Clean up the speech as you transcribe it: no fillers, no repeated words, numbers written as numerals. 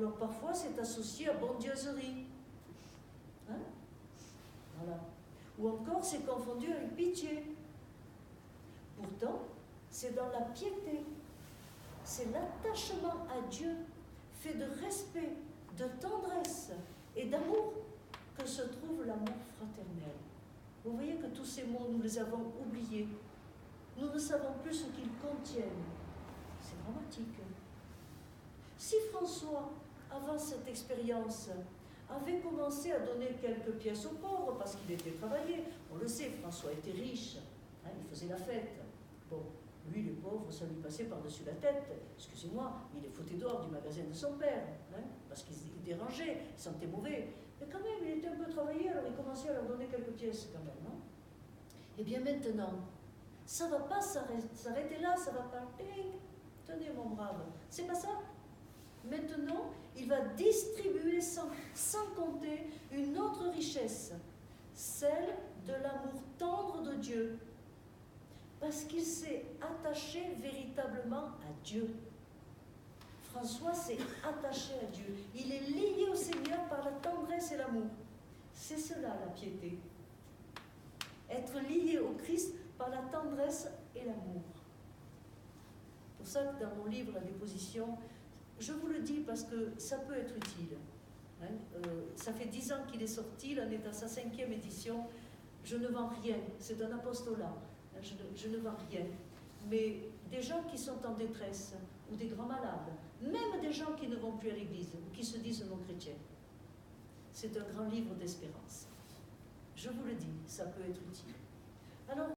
Alors parfois c'est associé à bondieuserie. Hein? Voilà. Ou encore c'est confondu avec pitié. Pourtant, c'est dans la piété, c'est l'attachement à Dieu, fait de respect, de tendresse et d'amour, que se trouve l'amour fraternel. Vous voyez que tous ces mots, nous les avons oubliés. Nous ne savons plus ce qu'ils contiennent. C'est dramatique. Si François, avant cette expérience, avait commencé à donner quelques pièces aux pauvres parce qu'il était travaillé, on le sait, François était riche, hein, il faisait la fête. Bon, lui, les pauvres, ça lui passait par-dessus la tête. Excusez-moi, il est fouté dehors du magasin de son père, hein, parce qu'il dérangeait, il sentait mauvais. Mais quand même, il était un peu travaillé, alors il commençait à leur donner quelques pièces quand même. Hein. Et bien maintenant, ça ne va pas s'arrêter là, ça ne va pas. Tenez mon brave, c'est pas ça. Maintenant, il va distribuer sans compter une autre richesse, celle de l'amour tendre de Dieu, parce qu'il s'est attaché véritablement à Dieu. François s'est attaché à Dieu. Il est lié au Seigneur par la tendresse et l'amour. C'est cela la piété. Être lié au Christ par la tendresse et l'amour. C'est pour ça que dans mon livre, La déposition, je vous le dis parce que ça peut être utile. Hein, ça fait 10 ans qu'il est sorti, il en est à sa 5e édition. Je ne vends rien, c'est un apostolat. Je ne vends rien. Mais des gens qui sont en détresse, ou des grands malades, même des gens qui ne vont plus à l'église, ou qui se disent non chrétiens, c'est un grand livre d'espérance. Je vous le dis, ça peut être utile. Alors,